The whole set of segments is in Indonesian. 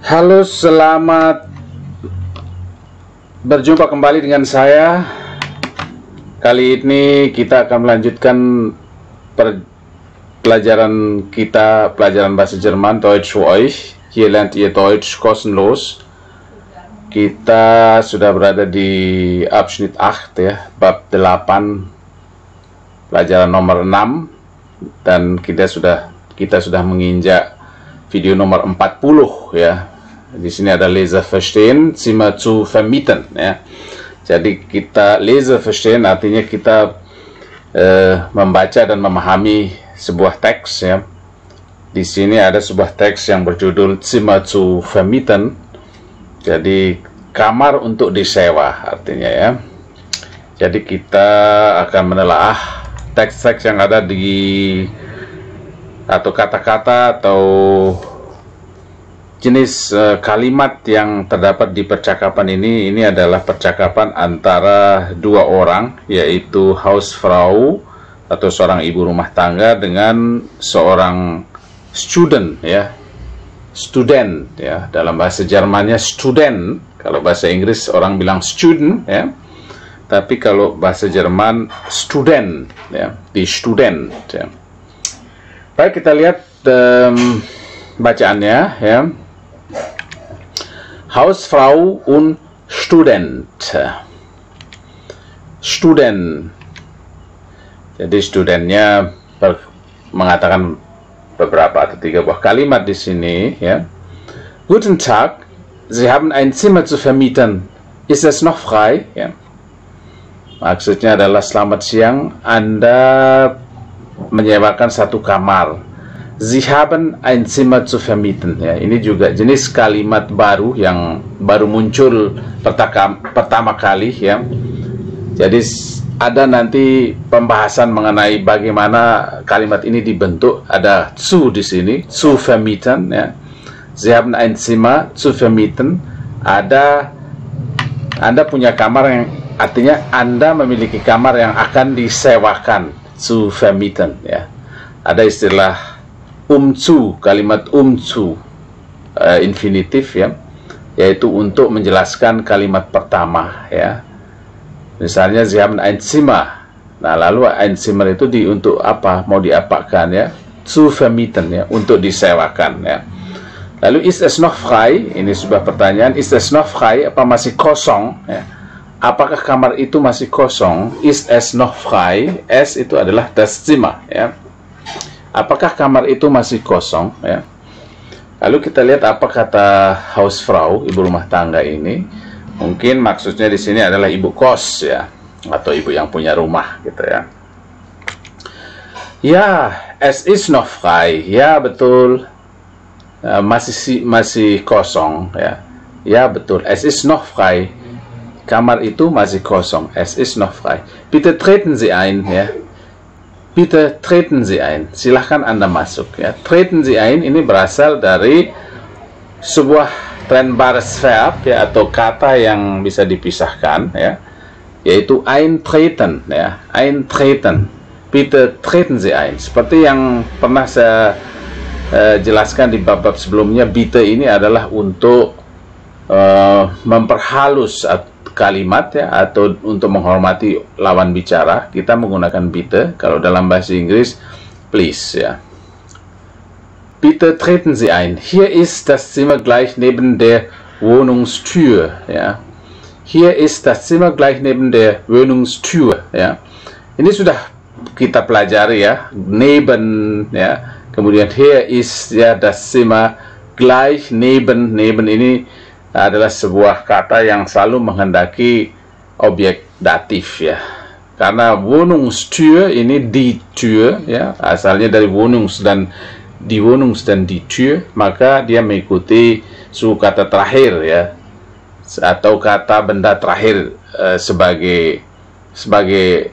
Halo, selamat berjumpa kembali dengan saya. Kali ini kita akan melanjutkan pelajaran kita, pelajaran bahasa Jerman, Deutsch für euch. Hier lernt ihr Deutsch kostenlos. Kita sudah berada di Abschnitt 8 ya, bab 8, pelajaran nomor 6, dan kita sudah menginjak video nomor 40 ya. Di sini ada Leser verstehen, Zimmer zu vermieten ya. Jadi kita Leser verstehen artinya kita membaca dan memahami sebuah teks ya. Di sini ada sebuah teks yang berjudul Zimmer zu vermieten. Jadi kamar untuk disewa artinya ya. Jadi kita akan menelaah teks-teks yang ada di atau kata-kata atau jenis kalimat yang terdapat di percakapan ini. Ini adalah percakapan antara dua orang, yaitu Hausfrau atau seorang ibu rumah tangga dengan seorang student ya, student ya. Dalam bahasa Jermannya student, kalau bahasa Inggris orang bilang student ya, tapi kalau bahasa Jerman student ya, di student ya. Baik, kita lihat bacaannya ya. Hausfrau und Student. Student. Jadi studennya mengatakan beberapa atau 3 buah kalimat di sini ya. Guten Tag, Sie haben ein Zimmer zu vermieten. Ist es noch frei? Ya. Maksudnya adalah selamat siang, Anda menyewakan satu kamar. Sie haben ein Zimmer zu vermieten. Ya, ini juga jenis kalimat baru yang baru muncul pertama kali ya. Jadi ada nanti pembahasan mengenai bagaimana kalimat ini dibentuk. Ada zu di sini, zu vermieten ya. Sie haben ein Zimmer zu vermieten. Anda punya kamar, yang artinya Anda memiliki kamar yang akan disewakan, zu vermieten ya. Ada istilah umzu, kalimat umzu infinitif ya, yaitu untuk menjelaskan kalimat pertama ya. Misalnya Sie haben ein Zimmer. Nah, lalu ein Zimmer itu untuk apa? Mau diapakan ya? Zu vermieten ya, untuk disewakan ya. Lalu ist es noch frei? Ini sebuah pertanyaan. Ist es noch frei? Apa masih kosong ya? Apakah kamar itu masih kosong? Ist es noch frei? Es itu adalah das Zimmer ya. Apakah kamar itu masih kosong ya? Lalu kita lihat apa kata Hausfrau, ibu rumah tangga ini. Mungkin maksudnya di sini adalah ibu kos ya, atau ibu yang punya rumah gitu ya. Ya, es ist noch frei. Ya, betul. Masih kosong ya. Ya, betul. Es ist noch frei. Kamar itu masih kosong. Es ist noch frei. Bitte treten Sie ein ya. Bitte treten Sie ein. Silahkan Anda masuk ya. Treten Sie ein ini berasal dari sebuah trennbares Verb ya, atau kata yang bisa dipisahkan ya, yaitu eintreten ya. Eintreten. Bitte treten Sie ein. Seperti yang pernah saya jelaskan di bab-bab sebelumnya, bitte ini adalah untuk memperhalus kalimat ya, atau untuk menghormati lawan bicara. Kita menggunakan bitte. Kalau dalam bahasa Inggris please ya. Bitte treten Sie ein. Hier ist das Zimmer gleich neben der Wohnungstür ya. Hier ist das Zimmer gleich neben der Wohnungstür ya. Ini sudah kita pelajari ya, neben ya. Kemudian hier ist ya das Zimmer gleich neben. Neben ini adalah sebuah kata yang selalu menghendaki objek datif ya. Karena Wohnungstür ini die Tür ya, asalnya dari Wohnungs dan die Wohnungs dan die Tür, maka dia mengikuti suku kata terakhir ya, atau kata benda terakhir sebagai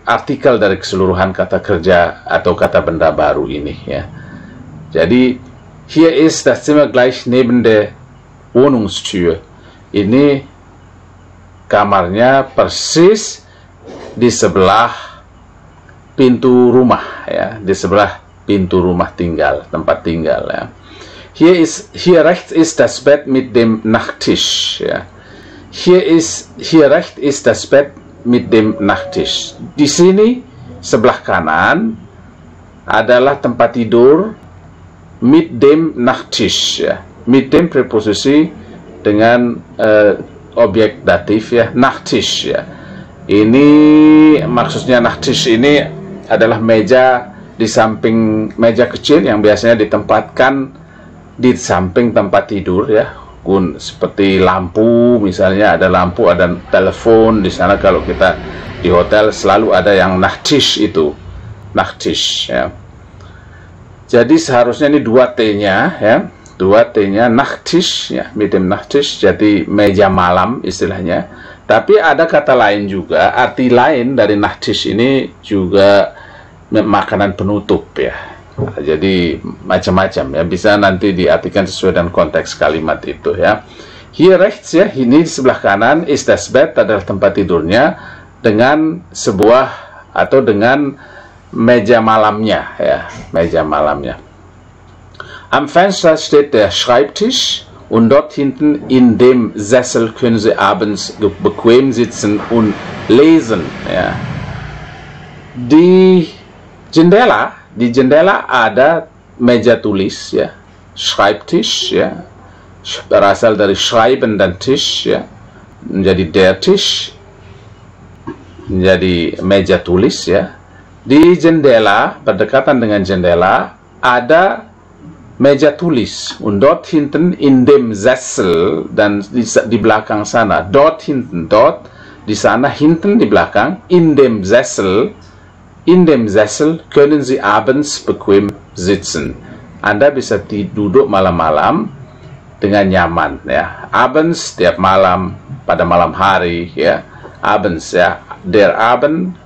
artikel dari keseluruhan kata kerja atau kata benda baru ini ya. Jadi hier ist das Zimmer gleich neben der Wohnungstür. Ini kamarnya persis di sebelah pintu rumah ya, di sebelah pintu rumah tinggal, tempat tinggal ya. Hier rechts ist das Bett mit dem Nachttisch. Ja. Hier rechts ist das Bett mit dem Nachttisch. Di sini sebelah kanan adalah tempat tidur mit dem Nachttisch. Ya. Mit dem preposisi dengan objek datif ya, Nachttisch ya. Ini maksudnya Nachttisch ini adalah meja di samping meja kecil yang biasanya ditempatkan di samping tempat tidur ya. Seperti lampu, misalnya ada lampu, ada telepon di sana. Kalau kita di hotel selalu ada yang Nachttisch itu, Nachttisch ya. Jadi seharusnya ini 2T-nya ya, 2T-nya Nachttisch ya, mit dem Nachttisch, jadi meja malam istilahnya. Tapi ada kata lain juga, arti lain dari Nachttisch ini juga makanan penutup ya. Jadi macam-macam ya, bisa nanti diartikan sesuai dengan konteks kalimat itu ya. Hier rechts ya, ini di sebelah kanan, ist das Bett adalah tempat tidurnya dengan sebuah atau dengan meja malamnya ya, meja malamnya. Am Fenster steht der Schreibtisch und dort hinten in dem Sessel können Sie abends bequem sitzen und lesen ya. Di jendela ada meja tulis ya, Schreibtisch ya, berasal dari Schreiben dan Tisch ya, menjadi der Tisch, menjadi meja tulis ya. Di jendela, berdekatan dengan jendela ada meja tulis, und dort hinten in dem Sessel, dan di belakang sana, dort hinten, dort di sana, hinten di belakang, in dem Sessel können Sie abends bequem sitzen. Anda bisa duduk malam-malam dengan nyaman ya. Abends tiap malam, pada malam hari ya. Abends ya, der Abend,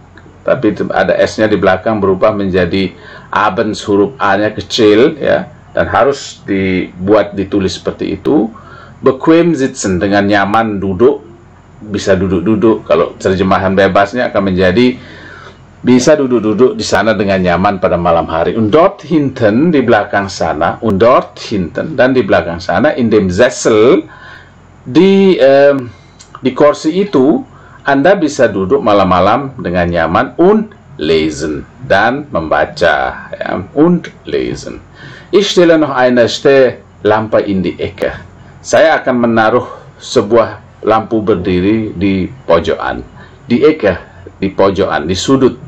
tapi ada S-nya di belakang berubah menjadi abends, huruf A-nya kecil ya. Dan harus ditulis seperti itu. Bequem sitzen, dengan nyaman duduk, bisa duduk-duduk. Kalau terjemahan bebasnya akan menjadi bisa duduk-duduk di sana dengan nyaman pada malam hari. Und dort hinten, di belakang sana, und dort hinten, dan di belakang sana, in dem Sessel, di kursi itu, Anda bisa duduk malam-malam dengan nyaman, und lesen, dan membaca ya, und lesen. Ich stelle noch eine Lampe in die Ecke. Saya akan menaruh sebuah lampu berdiri di pojokan. Di Ecke, di pojokan, di sudut,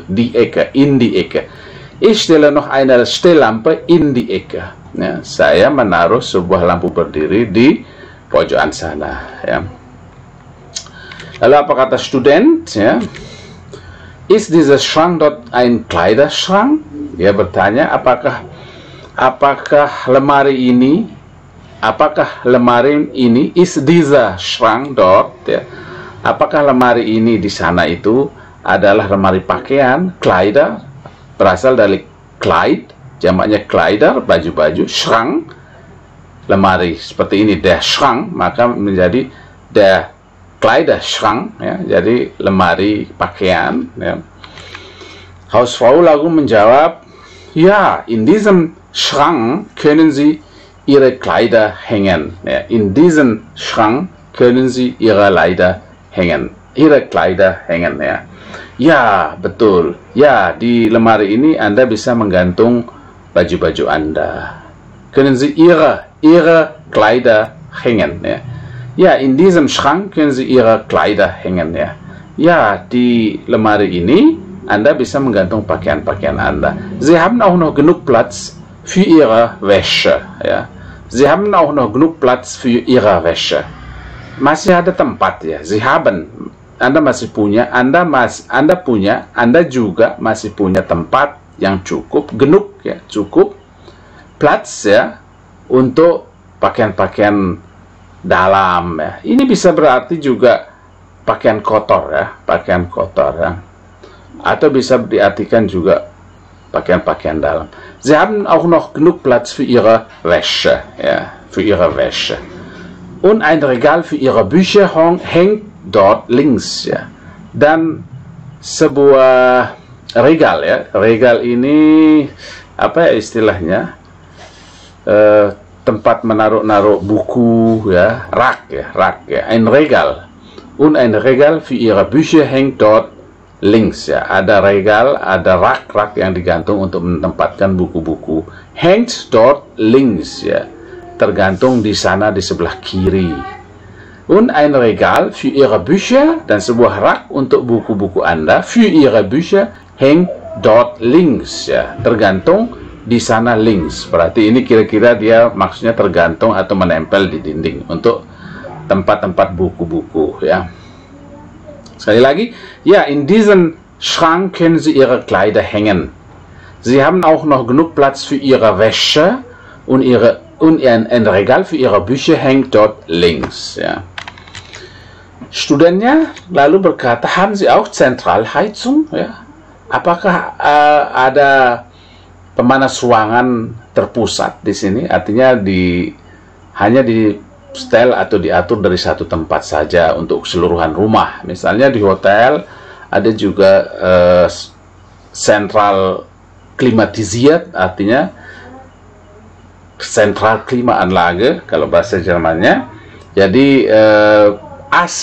di Ecke, in die Ecke. Ich stelle noch eine Lampe in die Ecke. Ya, saya menaruh sebuah lampu berdiri di pojokan sana. Ya. Lalu apa kata student? Ya. Ist dieser Schrank dort ein Kleiderschrank? Dia bertanya, apakah lemari ini, ist dieser Schrank dort ya, apakah lemari ini di sana itu adalah lemari pakaian, Kleider, berasal dari Kleid, jamaknya Kleider, baju-baju, Schrank, lemari seperti ini, der Schrank, maka menjadi der Kleiderschrank ya, jadi lemari pakaian ya. Hausfrau lalu menjawab, ja, in diesem Schrank können Sie Ihre Kleider hängen. Ja, in diesem Schrank können Sie Ihre Kleider hängen. Ya. Ya, betul. Ya, di lemari ini Anda bisa menggantung baju-baju Anda. Können Sie Ihre Kleider hängen. Ya. Ya, in diesem Schrank können Sie Ihre Kleider hängen. Ya. Ya, di lemari ini Anda bisa menggantung pakaian-pakaian Anda. Sie haben auch noch genug Platz für Ihre Wäsche. Ya. Sie haben auch noch genug Platz für Ihre Wäsche. Masih ada tempat ya. Sie haben, Anda masih punya, Anda juga masih punya tempat yang cukup, genug ya, cukup Platz ya untuk pakaian-pakaian dalam ya. Ini bisa berarti juga pakaian kotor ya, atau bisa diartikan juga pakaian-pakaian dalam. Sie haben auch noch genug Platz für Ihre Wäsche, ja, für Ihre Wäsche. Und ein Regal für Ihre Bücher hängt dort links, ya. Dan sebuah regal ya. Regal ini apa ya istilahnya? tempat menaruh buku, ya, rak ya, ein Regal. Und ein Regal für ihre Bücher hängt dort links, ya. Ada regal, ada rak yang digantung untuk menempatkan buku-buku. Hängt dort links, ya. Tergantung di sana di sebelah kiri. Und ein Regal für ihre Bücher, dan sebuah rak untuk buku-buku Anda. Für ihre Bücher hängt dort links, ya. Tergantung di sana links. Berarti ini kira-kira dia maksudnya tergantung atau menempel di dinding untuk tempat-tempat buku-buku, ya. Sekali lagi, ja, in diesen Schrank können Sie Ihre Kleider hängen. Sie haben auch noch genug Platz für Ihre Wäsche und ein Regal für Ihre Bücher hängt dort links, ya. Studennya lalu berkata, haben Sie auch Zentralheizung, ya? Apakah ada pemanas ruangan terpusat di sini? Artinya hanya di setel atau diatur dari satu tempat saja untuk keseluruhan rumah. Misalnya di hotel ada juga sentral klimatisiert, artinya sentral Klimaanlage kalau bahasa Jermannya. Jadi AC,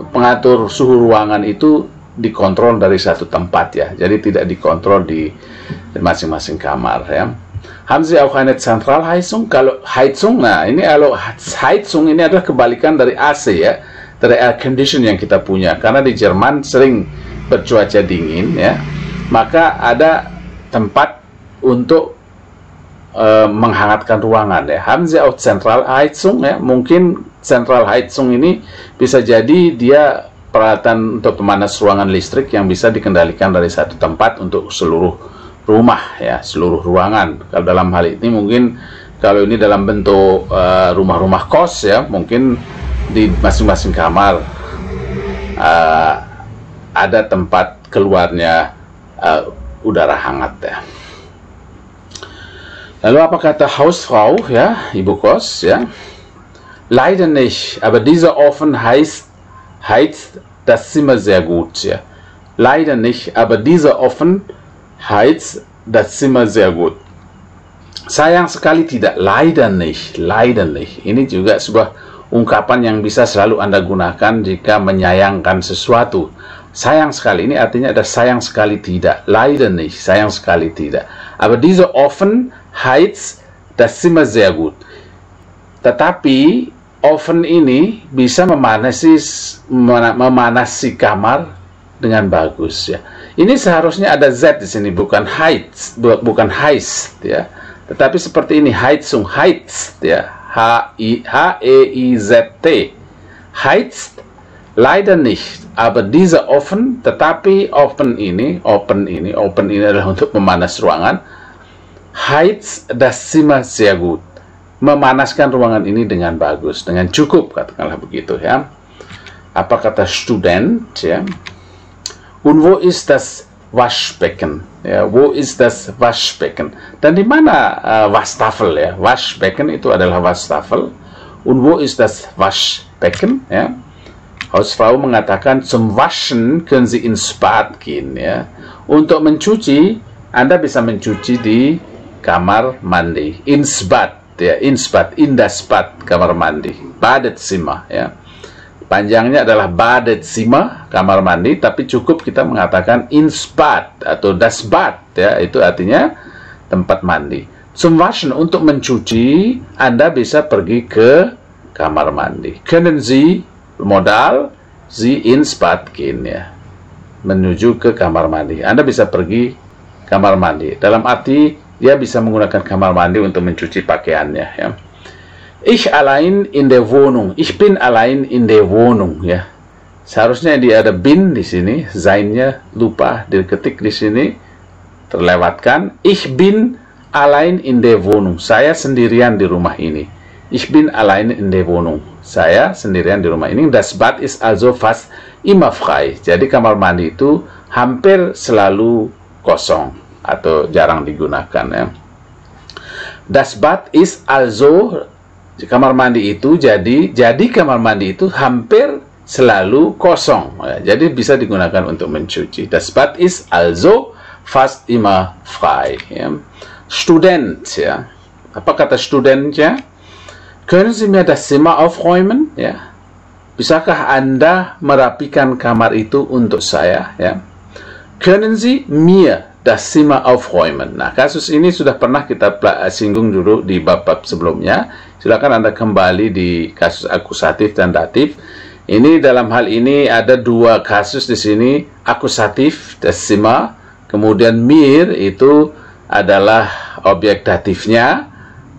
pengatur suhu ruangan itu dikontrol dari satu tempat, ya. Jadi tidak dikontrol di masing-masing kamar, ya. Haben Sie auch eine Zentralheizung? Kalau Heizung, nah ini kalau Heizung ini adalah kebalikan dari AC, ya, dari air condition yang kita punya. Karena di Jerman sering bercuaca dingin, ya, maka ada tempat untuk menghangatkan ruangan, ya. Haben Sie auch Zentralheizung, ya? Mungkin Zentralheizung ini bisa jadi dia peralatan untuk pemanas ruangan listrik yang bisa dikendalikan dari satu tempat untuk seluruh rumah, ya, seluruh ruangan. Kalau dalam hal ini mungkin kalau ini dalam bentuk rumah-rumah kos, ya, mungkin di masing-masing kamar ada tempat keluarnya udara hangat, ya. Lalu apa kata Hausfrau, ya, ibu kos, ya? Leider nicht, aber dieser Ofen heizt das Zimmer sehr gut, ya. Leider nicht, aber dieser Ofen heizt das Zimmer sehr gut. Sayang sekali tidak, leider nicht, leider nicht. Ini juga sebuah ungkapan yang bisa selalu Anda gunakan jika menyayangkan sesuatu. Sayang sekali, ini artinya ada sayang sekali tidak, leider nicht, sayang sekali tidak. Aber dieser Ofen heizt das Zimmer sehr gut. Tetapi oven ini bisa memanasi kamar dengan bagus, ya. Ini seharusnya ada Z di sini, bukan heiz, ya. Tetapi seperti ini, Heizung, heizt, ya. H-E-I-Z-T. Heizt, leider nicht. Aber dieser Ofen, tetapi oven ini adalah untuk memanas ruangan. Heizt das Zimmer sehr gut. Memanaskan ruangan ini dengan bagus, dengan cukup, katakanlah begitu, ya. Apa kata student, ya? Und wo ist das Waschbecken? Ya, wo ist das Waschbecken? Dan di mana Waschtafel, ya? Waschbecken itu adalah Waschtafel. Und wo ist das Waschbecken? Ya. Hausfrau mengatakan, zum Waschen können Sie ins Bad gehen, ya. Untuk mencuci, Anda bisa mencuci di kamar mandi. Ins Bad, ya, ins Bad, in das Bad, kamar mandi. Badezimmer, ya. Panjangnya adalah Badezimmer, kamar mandi, tapi cukup kita mengatakan ins Bad atau das Bad, ya, itu artinya tempat mandi. Zum Waschen, untuk mencuci, Anda bisa pergi ke kamar mandi. Können Sie, modal, Sie ins Bad gehen, ya. Menuju ke kamar mandi. Anda bisa pergi kamar mandi. Dalam arti, dia bisa menggunakan kamar mandi untuk mencuci pakaiannya, ya. Ich allein in der Wohnung. Ich bin allein in der Wohnung, ya. Seharusnya dia ada bin di sini, seinnya lupa diketik di sini, terlewatkan. Ich bin allein in der Wohnung. Saya sendirian di rumah ini. Ich bin allein in der Wohnung. Saya sendirian di rumah ini. Das Bad ist also fast immer frei. Jadi kamar mandi itu hampir selalu kosong atau jarang digunakan, ya. Das Bad ist also, kamar mandi itu jadi kamar mandi itu hampir selalu kosong, ya. Jadi bisa digunakan untuk mencuci. Das Bad ist also fast immer frei, ya. Student, ya. Apa kata studentnya? Können Sie mir das Zimmer aufräumen? Ya. Bisakah Anda merapikan kamar itu untuk saya? Ya. Können Sie mir das Zimmer aufräumen? Nah, kasus ini sudah pernah kita singgung dulu di bab-bab sebelumnya. Silakan Anda kembali di kasus akusatif dan datif. Ini dalam hal ini ada dua kasus di sini, akusatif, das Zimmer, kemudian mir itu adalah objek datifnya,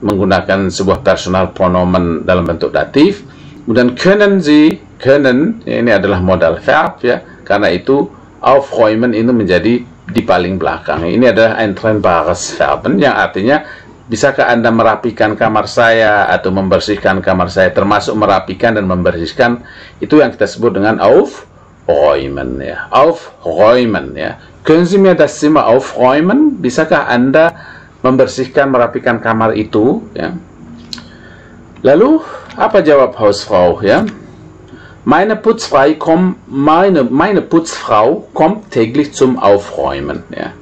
menggunakan sebuah personal pronomen dalam bentuk datif. Kemudian können Sie, können, ini adalah modal verb ya, karena itu aufräumen itu menjadi di paling belakang. Ini adalah ein trennbares Verben yang artinya bisakah Anda merapikan kamar saya atau membersihkan kamar saya, termasuk merapikan dan membersihkan, itu yang kita sebut dengan aufräumen ya. Aufräumen ya. Können Sie mir das Zimmer aufräumen? Bisakah Anda membersihkan, merapikan kamar itu ya. Lalu apa jawab Hausfrau ya? Meine Putzfrau kommt täglich zum Aufräumen ya.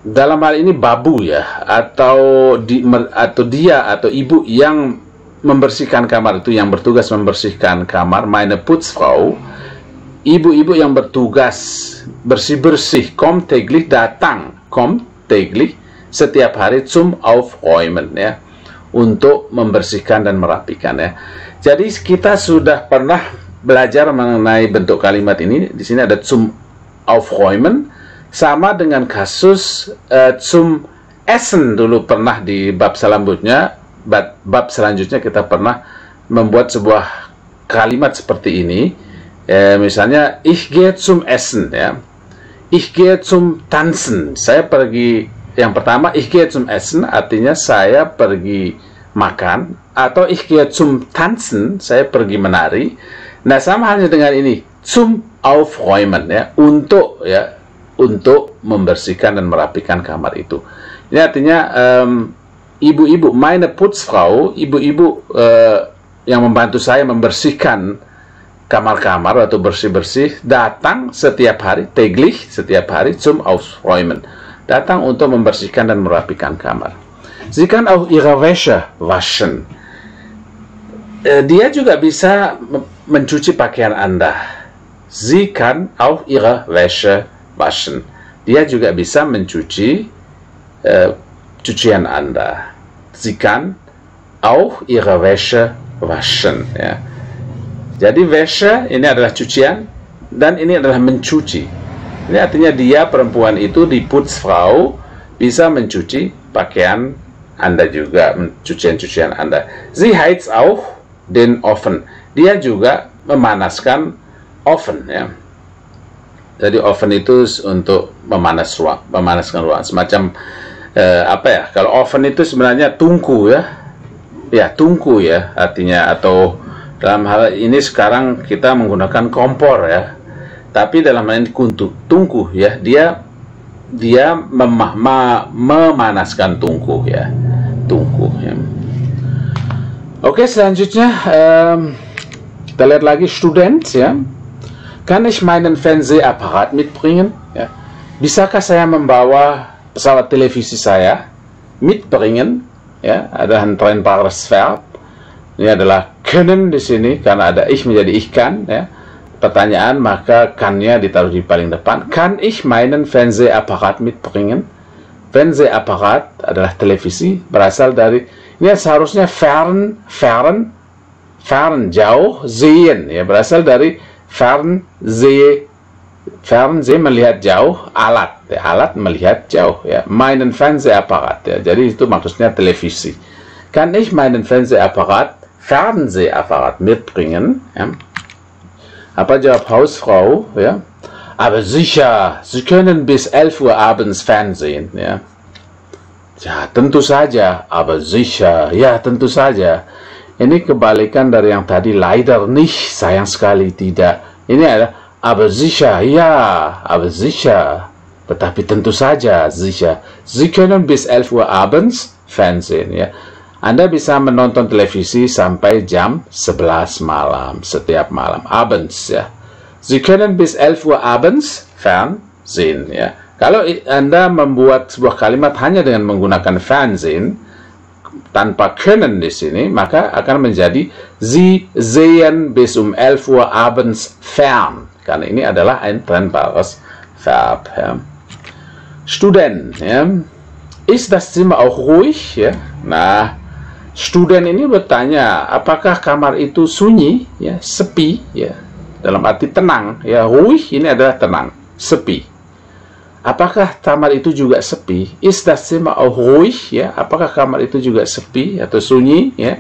Dalam hal ini babu ya, atau dia atau ibu yang membersihkan kamar itu, yang bertugas membersihkan kamar. Meine Putzfrau, ibu-ibu yang bertugas bersih-bersih, kommt täglich, datang, kommt täglich, setiap hari, zum Aufräumen ya, untuk membersihkan dan merapikan ya. Jadi kita sudah pernah belajar mengenai bentuk kalimat ini. Di sini ada zum Aufräumen, sama dengan kasus zum Essen dulu pernah di bab selanjutnya. Bab selanjutnya kita pernah membuat sebuah kalimat seperti ini. Misalnya, ich gehe zum Essen ya. Ich gehe zum Tanzen. Saya pergi, yang pertama, ich gehe zum Essen artinya saya pergi makan, atau ich gehe zum Tanzen, saya pergi menari. Nah, sama halnya dengan ini, zum Aufräumen ya, untuk membersihkan dan merapikan kamar itu. Ini artinya ibu-ibu, meine Putzfrau, ibu-ibu yang membantu saya membersihkan kamar-kamar atau bersih-bersih, datang setiap hari, täglich, setiap hari, zum Aufräumen, datang untuk membersihkan dan merapikan kamar. Sie kann auch ihre Wäsche waschen. Dia juga bisa mencuci pakaian Anda. Sie kann auch ihre Wäsche waschen. Dia juga bisa mencuci cucian Anda. Sie kann auch ihre Wäsche waschen ya. Jadi Wäsche ini adalah cucian dan ini adalah mencuci. Ini artinya dia, perempuan itu, di Putzfrau, bisa mencuci pakaian Anda juga, cucian-cucian Anda. Sie heizt auch den Ofen. Dia juga memanaskan oven ya. Jadi oven itu untuk memanaskan ruang. Semacam apa ya? Kalau oven itu sebenarnya tungku ya. Ya, tungku ya artinya, atau dalam hal ini sekarang kita menggunakan kompor ya. Tapi dalam hal ini tungku ya. Dia memanaskan tungku ya. Tungku ya. Oke, selanjutnya kita lihat lagi student ya. Kann ich meinen Fernsehapparat mitbringen? Ya. Bisakah saya membawa pesawat televisi saya? Mitbringen ya, ada ein trennbares Verb. Ini adalah können di sini karena ada ich menjadi ich kann ya. Pertanyaan, maka kann-nya ditaruh di paling depan. Kann ich meinen Fernsehapparat mitbringen? Fernsehapparat adalah televisi, berasal dari, ini seharusnya fern, jauh, sehen ya, berasal dari Fernseh melihat jauh, alat ya, alat melihat jauh ya, meinen Fernsehapparat ya, jadi itu maksudnya televisi. Kann ich meinen Fernsehapparat mitbringen ya? Apa jawab Hausfrau ya? Aber sicher, Sie können bis 11 Uhr abends Fernsehen ya. Ya, tentu saja, aber sicher, ya tentu saja. Ini kebalikan dari yang tadi, leider nicht, sayang sekali tidak. Ini adalah aber sicher, ya, aber sicher. Tetapi tentu saja, sicher. Sie können bis 11 Uhr abends Fernsehen ya. Anda bisa menonton televisi sampai jam 11 malam, setiap malam, abends ya. Sie können bis 11 Uhr abends Fernsehen ya. Kalau Anda membuat sebuah kalimat hanya dengan menggunakan Fernsehen, tanpa können di sini, maka akan menjadi Sie sehen bis 11 Uhr abends fern. Karena ini adalah ein trennbares Verb. Ja. Student, ya. Ist das Zimmer auch ruhig? Ya. Nah, student ini bertanya, apakah kamar itu sunyi, ya, sepi, ya, dalam arti tenang, ya. Ruhig ini adalah tenang, sepi. Apakah kamar itu juga sepi? Ist das Zimmer auch ruhig? Ya, apakah kamar itu juga sepi atau sunyi? Ya,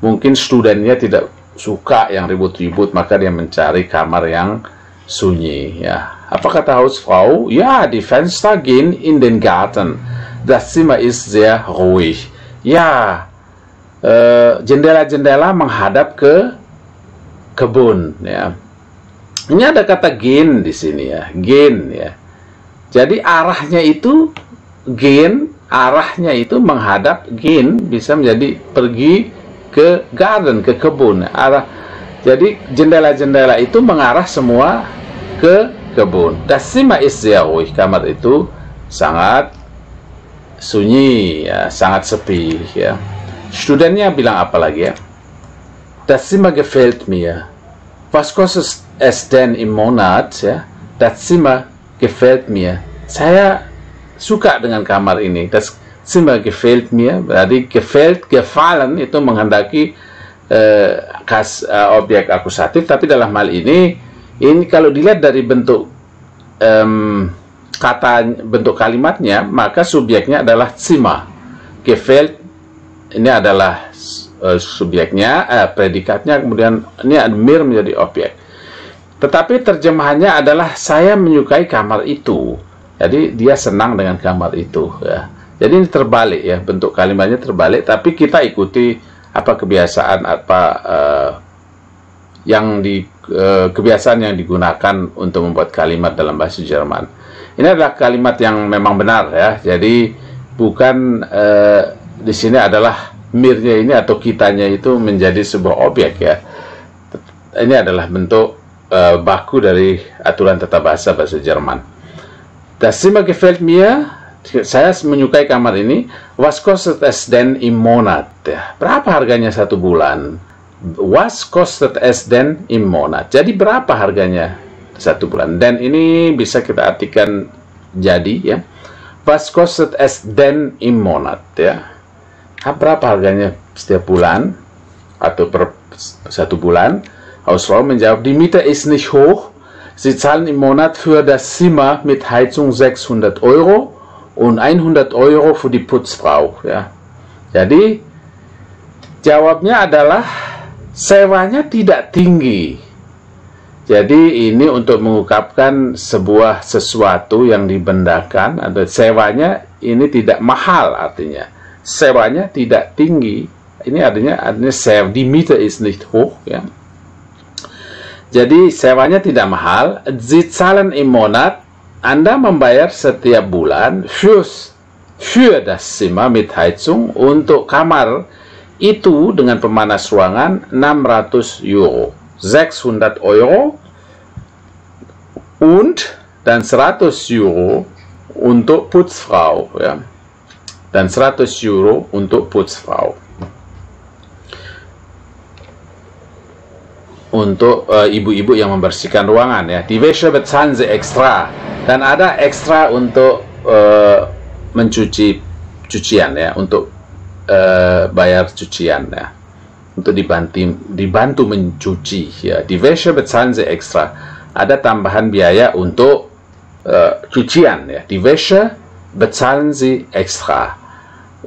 mungkin studennya tidak suka yang ribut-ribut, maka dia mencari kamar yang sunyi. Ya, apa kata Hausfrau? Ya, die Fenster gehen in den Garten. Das Zimmer ist sehr ruhig. Ya, jendela-jendela menghadap ke kebun. Ya, ini ada kata gehen di sini ya, gehen ya. Jadi arahnya itu arahnya itu menghadap bisa menjadi pergi ke garden, ke kebun. Jadi jendela-jendela itu mengarah semua ke kebun. Das Zimmer ist sehr ruhig. Kamar itu sangat sunyi, ya, sangat sepi. Ya. Studennya bilang apa lagi ya? Das Zimmer gefällt mir. Was kostet es denn im Monat? Ya. Das Zimmer gefällt mir. Saya suka dengan kamar ini. Das Zimmer gefällt mir. Berarti gefallen itu menghendaki objek akusatif, tapi dalam hal ini kalau dilihat dari bentuk bentuk kalimatnya, maka subjeknya adalah Zimmer. Gefällt ini adalah subjeknya, predikatnya, kemudian ini mir menjadi objek. Tetapi terjemahannya adalah saya menyukai kamar itu. Jadi dia senang dengan kamar itu. Ya. Jadi ini terbalik ya, bentuk kalimatnya terbalik. Tapi kita ikuti apa kebiasaan kebiasaan yang digunakan untuk membuat kalimat dalam bahasa Jerman. Ini adalah kalimat yang memang benar ya. Jadi bukan di sini adalah mirnya ini atau kitanya itu menjadi sebuah objek ya. Ini adalah bentuk baku dari aturan tata bahasa Jerman. Das Zimmer gefällt mir. Saya menyukai kamar ini. Was kostet es denn im Monat? Ya, berapa harganya satu bulan? Was kostet es denn im Monat? Jadi berapa harganya satu bulan? Dan ini bisa kita artikan jadi ya. Was kostet es denn im Monat? Ya. Berapa harganya setiap bulan atau per satu bulan? Hausfrau menjawab, die Miete ist nicht hoch. Sie zahlen im Monat für das Zimmer mit Heizung 600 Euro und 100 Euro für die Putzfrau. Ya. Jadi jawabnya adalah sewanya tidak tinggi. Jadi ini untuk mengungkapkan sesuatu yang dibendakan, atau sewanya ini tidak mahal, artinya sewanya tidak tinggi. Ini artinya die Miete ist nicht hoch. Ya. Jadi sewanya tidak mahal. Sie zahlen im Monat. Anda membayar setiap bulan für das Zimmer mit Heizung, untuk kamar itu dengan pemanas ruangan 600 Euro. 600 Euro dan 100 Euro untuk Putzfrau. Ya. Dan 100 Euro untuk Putzfrau. Untuk ibu-ibu yang membersihkan ruangan ya. Die Wäsche bezahlen sie extra. Dan ada ekstra untuk mencuci cucian ya, untuk bayar cucian ya. Untuk dibantu mencuci ya. Die Wäsche bezahlen sie extra. Ada tambahan biaya untuk cucian ya. Die Wäsche bezahlen sie extra.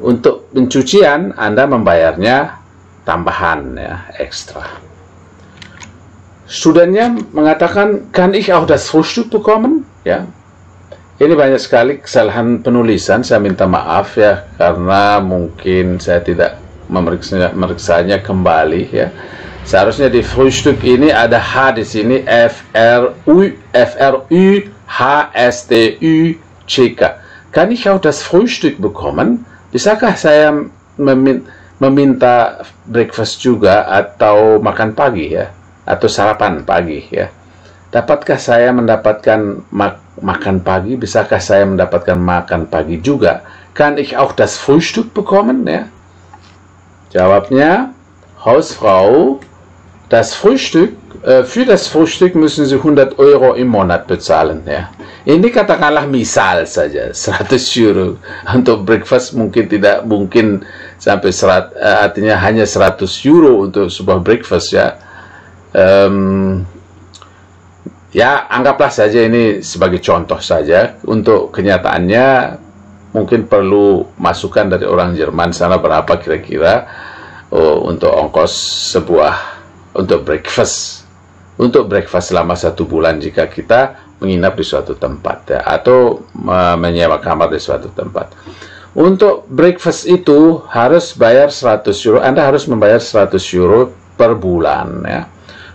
Untuk pencucian Anda membayarnya tambahan ya, ekstra. Studennya mengatakan, kann ich auch das Frühstück bekommen? Ya, ini banyak sekali kesalahan penulisan. Saya minta maaf ya, karena mungkin saya tidak memeriksanya kembali ya. Seharusnya di Frühstück ini ada H di sini, F-R-U-H-S-T-U-C-K. Kann ich auch das Frühstück bekommen? Bisakah saya meminta breakfast juga atau makan pagi ya? Atau sarapan pagi ya. Dapatkah saya mendapatkan makan pagi? Bisakah saya mendapatkan makan pagi juga? Kann ich auch das Frühstück bekommen? Ya. Jawabnya, Hausfrau, das Frühstück, für das Frühstück müssen Sie 100 Euro im Monat bezahlen. Ya. Ini katakanlah misal saja, 100 euro. Untuk breakfast mungkin tidak mungkin sampai artinya hanya 100 euro untuk sebuah breakfast ya. Ya, anggaplah saja ini sebagai contoh saja. Untuk kenyataannya mungkin perlu masukan dari orang Jerman sana berapa kira-kira untuk ongkos untuk breakfast. Untuk breakfast selama 1 bulan jika kita menginap di suatu tempat ya, atau menyewa kamar di suatu tempat. Untuk breakfast itu harus bayar 100 euro. Anda harus membayar 100 euro per bulan ya.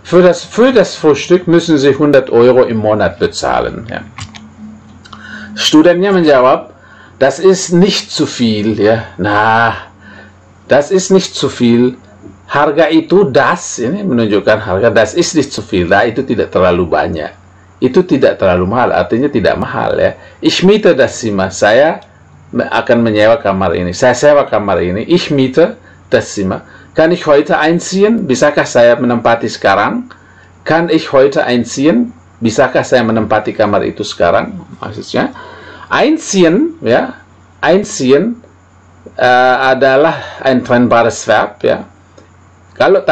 Für das Frühstück müssen Sie 100 Euro im Monat bezahlen. Ja. Studennya menjawab, das ist nicht zu viel. Ya. Nah, das ist nicht zu viel. Harga itu ini menunjukkan harga, das ist nicht zu viel. Nah, itu tidak terlalu banyak. Itu tidak terlalu mahal, artinya tidak mahal ya. Ich miete das Zimmer. Saya akan menyewa kamar ini. Saya sewa kamar ini. Ich miete das Zimmer. Kann ich heute einziehen? Bisakah saya menempati sekarang? Kann ich heute einziehen? Bisakah saya menempati kamar itu sekarang? Maksudnya, einziehen, ya, einziehen adalah ein trennbares Verb, ya. Kalau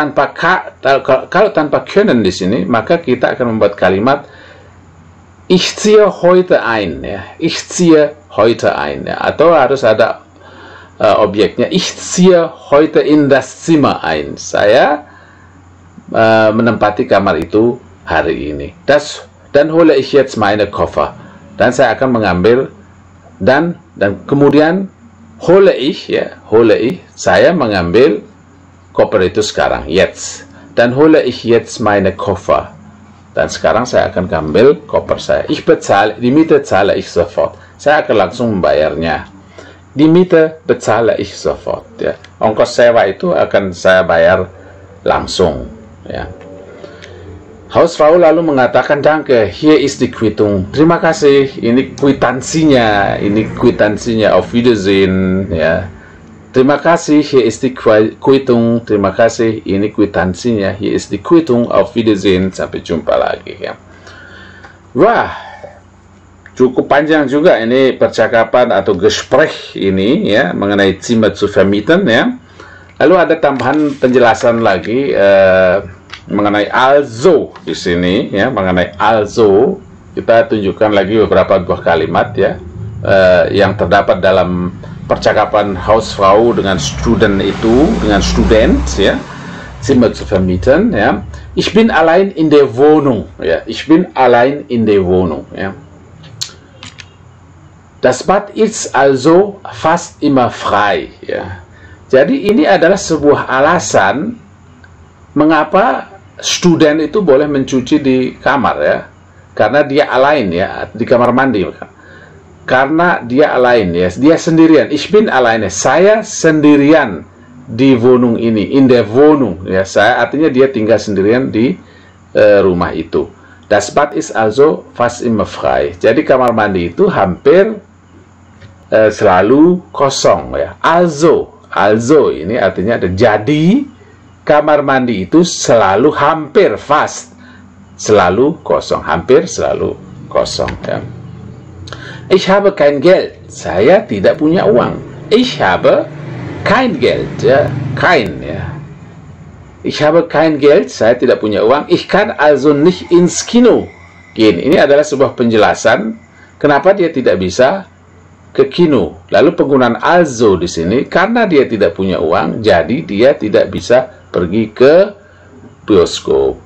tanpa können di sini, maka kita akan membuat kalimat ich ziehe heute ein, ya. Ich ziehe heute ein, ya. Atau harus ada objeknya, ich ziehe heute in das Zimmer ein. Saya menempati kamar itu hari ini. Dann hole ich jetzt meine Koffer. Dan saya akan mengambil dan kemudian saya mengambil koper itu sekarang, jetzt. Dann hole ich jetzt meine Koffer. Dan sekarang saya akan ambil koper saya. Ich bezahle, die Miete zahle ich sofort. Saya akan langsung membayarnya. Die Miete bezahle ich sofort. Ya. Ongkos sewa itu akan saya bayar langsung. Ya. Hausfrau lalu mengatakan, danke, hier ist die Quittung. Terima kasih, ini kwitansinya. Ini kwitansinya, auf Wiedersehen. Ya. Terima kasih, hier ist die Quittung. Terima kasih, ini kwitansinya. Hier ist die Quittung, auf Wiedersehen. Sampai jumpa lagi. Ya. Wah, cukup panjang juga ini percakapan atau Gespräch ini ya mengenai Zimmer zu vermieten ya. Lalu ada tambahan penjelasan lagi mengenai also di sini ya, mengenai also kita tunjukkan lagi beberapa buah kalimat ya yang terdapat dalam percakapan Hausfrau dengan student itu, dengan student ya. Zimmer zu vermieten ya. Ich bin allein in der Wohnung ya. Ich bin allein in der Wohnung ya. Das Bad ist also fast immer frei. Ya. Jadi ini adalah sebuah alasan mengapa student itu boleh mencuci di kamar ya, karena dia allein ya, di kamar mandi. Karena dia allein ya, dia sendirian. Ich bin alleine, saya sendirian di Wohnung ini, in der Wohnung ya. Saya artinya dia tinggal sendirian di rumah itu. Das Bad ist also fast immer frei. Jadi kamar mandi itu hampir selalu kosong ya. Also ini artinya ada jadi kamar mandi itu selalu hampir fast selalu kosong, hampir selalu kosong ya. Ich habe kein Geld. Saya tidak punya uang. Ich habe kein Geld ya, kein ya. Ich habe kein Geld, saya tidak punya uang. Ich kann also nicht ins Kino gehen. Ini adalah sebuah penjelasan kenapa dia tidak bisa ke kino. Lalu penggunaan also di sini karena dia tidak punya uang, jadi dia tidak bisa pergi ke bioskop.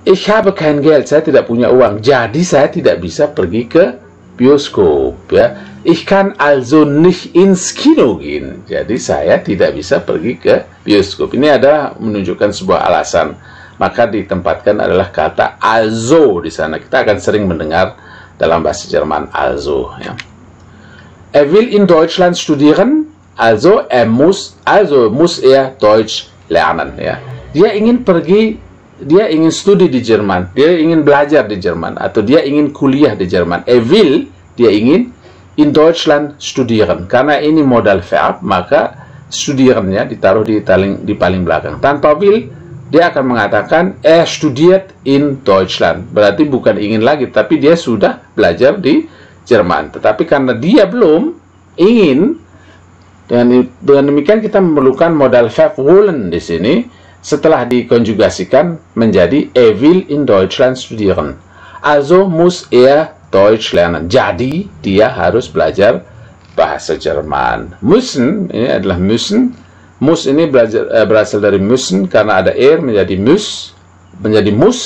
Ich habe kein Geld, saya tidak punya uang, jadi saya tidak bisa pergi ke bioskop ya. Ich kann also nicht ins Kino gehen. Jadi saya tidak bisa pergi ke bioskop. Ini adalah menunjukkan sebuah alasan. Maka ditempatkan adalah kata also di sana. Kita akan sering mendengar dalam bahasa Jerman also ya. Er will in Deutschland studieren, also muss er Deutsch lernen ya. Dia ingin pergi dia ingin studi di Jerman, dia ingin belajar di Jerman, atau dia ingin kuliah di Jerman. Dia ingin in Deutschland studieren. Karena ini modal verb, maka studierennya ditaruh di paling belakang. Tanpa will, dia akan mengatakan studiert in Deutschland. Berarti bukan ingin lagi, tapi dia sudah belajar di Jerman. Tetapi karena dia belum ingin, dengan demikian kita memerlukan modal verb wollen di sini. Setelah dikonjugasikan menjadi will in Deutschland studieren. Also muss Deutsch lernen. Jadi dia harus belajar bahasa Jerman. Müssen, ini adalah müssen. Muss ini berasal dari müssen karena ada menjadi muss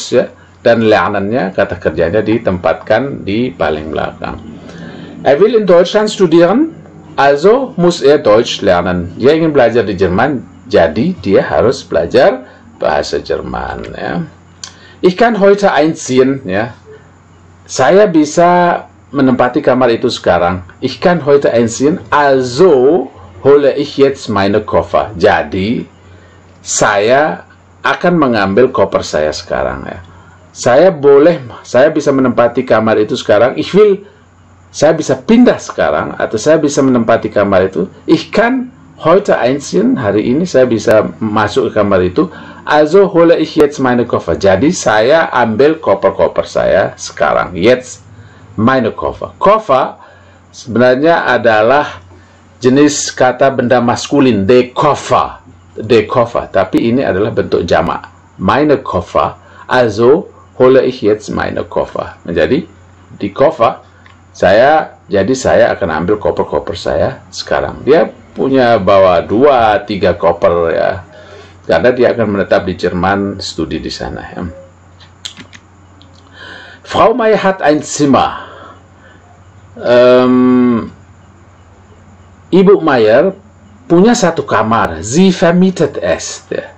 ya, dan lernennya, kata kerjanya, ditempatkan di paling belakang. Will in Deutschland studieren, also muss Deutsch lernen. Dia ingin belajar di Jerman, jadi dia harus belajar bahasa Jerman. Ya. Ich kann heute einziehen. Ya. Saya bisa menempati kamar itu sekarang. Ich kann heute einziehen, also hole ich jetzt meine Koffer. Jadi saya akan mengambil koper saya sekarang. Ya. Saya bisa menempati kamar itu sekarang. Saya bisa pindah sekarang, atau saya bisa menempati kamar itu. Ich kann heute einziehen, hari ini saya bisa masuk ke kamar itu. Also hole ich jetzt meine Koffer. Jadi saya ambil koper-koper saya sekarang. Jetzt meine Koffer. Koffer sebenarnya adalah jenis kata benda maskulin, de Koffer. Tapi ini adalah bentuk jamak. Meine Koffer. Also hole ich jetzt meine Koffer. Menjadi di Koffer saya akan ambil koper-koper saya sekarang. Dia punya bawa 2-3 koper ya, karena dia akan menetap di Jerman, studi di sana ya. Frau Meier hat ein Zimmer. Ibu Meier punya satu kamar. Sie vermietet es. Ya.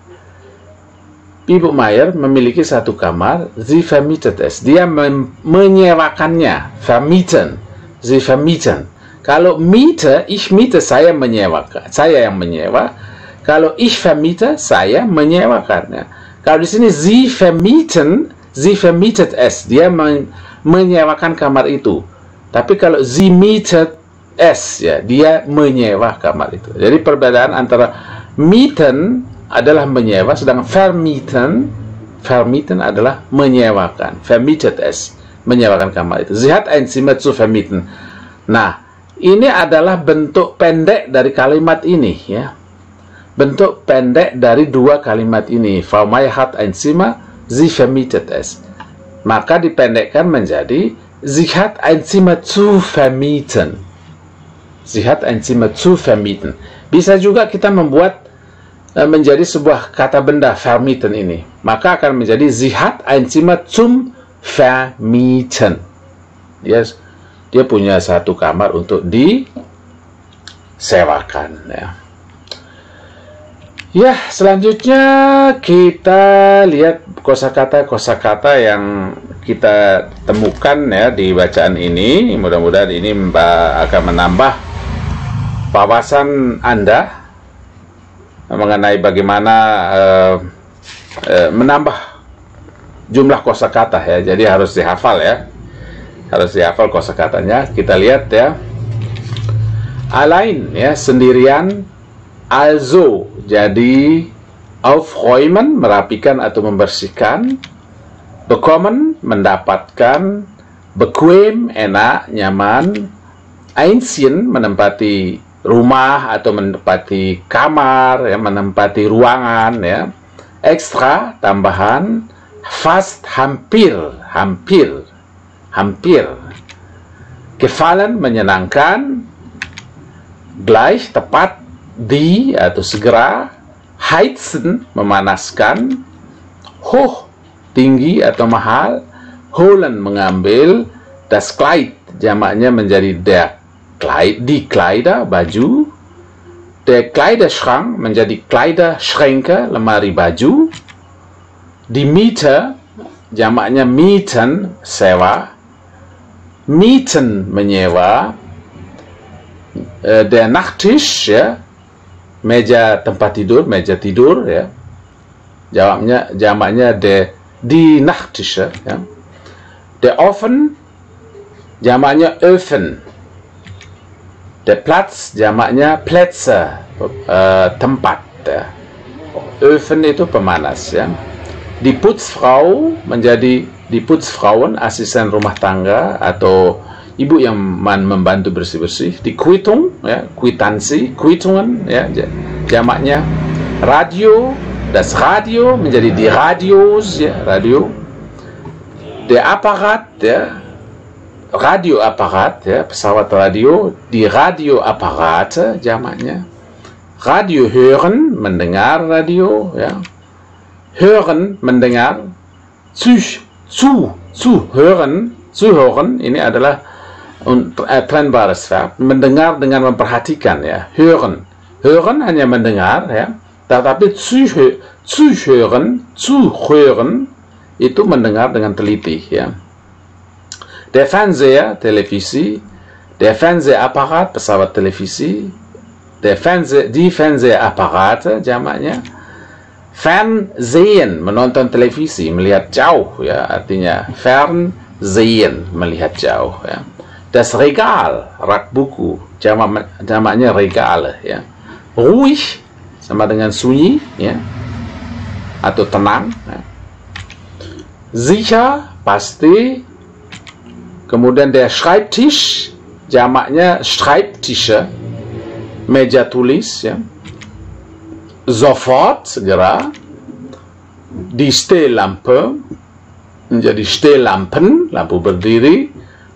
Ibu Meier memiliki satu kamar. Sie vermietet es. Dia menyewakannya. Vermieten. Sie vermieten. Kalau miete, ich miete, saya menyewakan. Saya yang menyewa. Kalau ich vermiete, saya menyewakannya. Kalau di sini Sie vermieten, Sie vermietet es. Dia menyewakan kamar itu. Tapi kalau Sie mietet es, ya, dia menyewa kamar itu. Jadi perbedaan antara mieten adalah menyewa, sedangkan vermieten adalah menyewakan. Vermietet es, menyewakan kamar itu. Sie hat ein Zimmer zu vermieten. Nah, ini adalah bentuk pendek dari kalimat ini, ya. Bentuk pendek dari dua kalimat ini. Frau Meier hat ein Zimmer, sie vermietet es. Maka dipendekkan menjadi sie hat ein Zimmer zu vermieten. Sie hat ein Zimmer zu vermieten. Bisa juga kita membuat menjadi sebuah kata benda vermieten ini. Maka akan menjadi sie hat ein Zimmer zum vermieten. Yes. Dia punya satu kamar untuk disewakan. Ya. Ya, selanjutnya kita lihat kosakata yang kita temukan ya di bacaan ini. Mudah-mudahan ini akan menambah wawasan Anda mengenai bagaimana menambah jumlah kosakata ya. Jadi harus dihafal ya. Harus dihafal kosakatanya. Kita lihat ya. Allein ya, sendirian. Also, jadi aufräumen, merapikan atau membersihkan. Bekommen, mendapatkan. Bequem, enak, nyaman. Einziehen, menempati rumah atau menempati kamar, ya, menempati ruangan ya. Ekstra, tambahan. Fast, hampir. Gefallen, menyenangkan. Gleich, tepat. Die atau segera. Heizen, memanaskan. Hoch, tinggi atau mahal. Holen, mengambil. Das Kleid, jamaknya menjadi die Kleider, baju. Der Kleiderschrank menjadi Kleiderschränke, lemari baju. Die Miete, jamaknya mieten, sewa. Mieten, menyewa. Der Nachttisch, ya, meja tempat tidur, meja tidur, ya. jamaknya die Nachttische, ya. Der Ofen jamaknya Öfen. Der Platz jamaknya Plätze, tempat, ya. Öfen itu pemanas, ya. Die Putzfrau menjadi die Putzfrauen, asisten rumah tangga atau ibu yang membantu bersih-bersih. Die Quittung, ya, kwitansi, Quittungen, ya, jamaknya. Radio, das Radio menjadi die Radios, ya, radio. Der Apparat, ya, Radioapparat, ya, pesawat radio, die Radioapparate jamaknya. Radio hören, mendengar radio, ya. Hören, mendengar. Zuhören, ini adalah trennbares Verb. Mendengar dengan memperhatikan, ya. Hören hanya mendengar, ya. Tetapi zuhören itu mendengar dengan teliti, ya. Der Fernseher, televisi. Der Fernsehapparat, pesawat televisi. Die Fernsehapparate jamaknya. Fernsehen, menonton televisi, melihat jauh, ya, artinya Fernsehen, melihat jauh, ya. Das Regal, rak buku, jamaknya Regale, ya. Ruhig sama dengan sunyi, ya, atau tenang, ya. Sicher, pasti. Kemudian der Schreibtisch, jamaknya Schreibtische, meja tulis, ya. Sofort, segera. Die Stehlampe menjadi Stehlampen, lampu berdiri.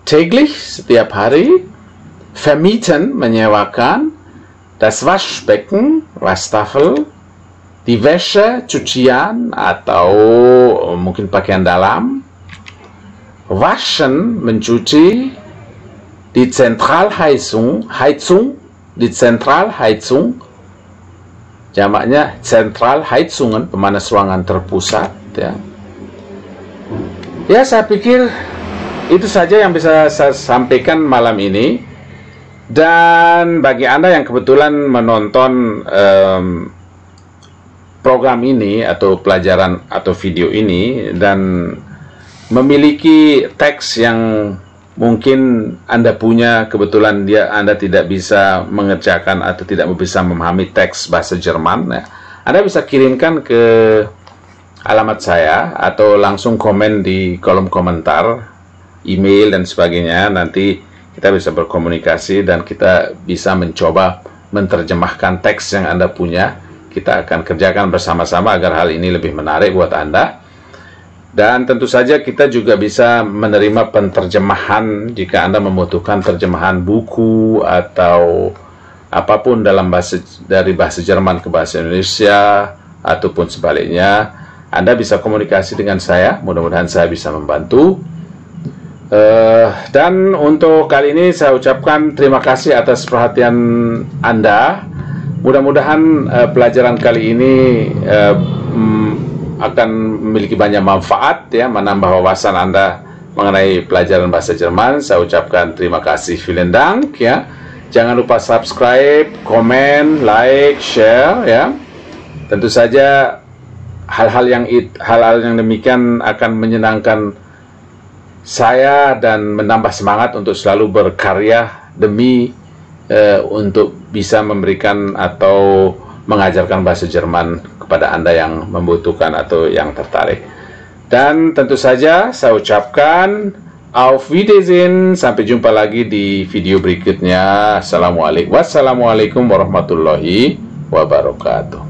Täglich, setiap hari. Vermieten, menyewakan. Das Waschbecken, wastafel. Die Wäsche, cucian atau mungkin pakaian dalam. Waschen, mencuci. Die Zentralheizung, die Zentralheizung, jamaknya Zentralheizungen, pemanas ruangan terpusat, ya. Ya, saya pikir itu saja yang bisa saya sampaikan malam ini. Dan bagi Anda yang kebetulan menonton program ini atau pelajaran atau video ini dan memiliki teks yang mungkin Anda punya, kebetulan Anda tidak bisa mengerjakan atau tidak bisa memahami teks bahasa Jerman, ya, Anda bisa kirimkan ke alamat saya atau langsung komen di kolom komentar, email dan sebagainya. Nanti kita bisa berkomunikasi dan kita bisa mencoba menerjemahkan teks yang Anda punya. Kita akan kerjakan bersama-sama agar hal ini lebih menarik buat Anda. Dan tentu saja kita juga bisa menerima penterjemahan jika Anda membutuhkan terjemahan buku atau apapun dari bahasa Jerman ke bahasa Indonesia ataupun sebaliknya. Anda bisa komunikasi dengan saya, mudah-mudahan saya bisa membantu. Dan untuk kali ini saya ucapkan terima kasih atas perhatian Anda. Mudah-mudahan pelajaran kali ini akan memiliki banyak manfaat, ya, menambah wawasan Anda mengenai pelajaran bahasa Jerman. Saya ucapkan terima kasih, vielen Dank, ya. Jangan lupa subscribe, komen, like, share, ya. Tentu saja hal-hal yang demikian akan menyenangkan saya dan menambah semangat untuk selalu berkarya demi untuk bisa memberikan atau mengajarkan bahasa Jerman kepada Anda yang membutuhkan atau yang tertarik. Dan tentu saja saya ucapkan auf Wiedersehen, sampai jumpa lagi di video berikutnya. Wassalamualaikum warahmatullahi wabarakatuh.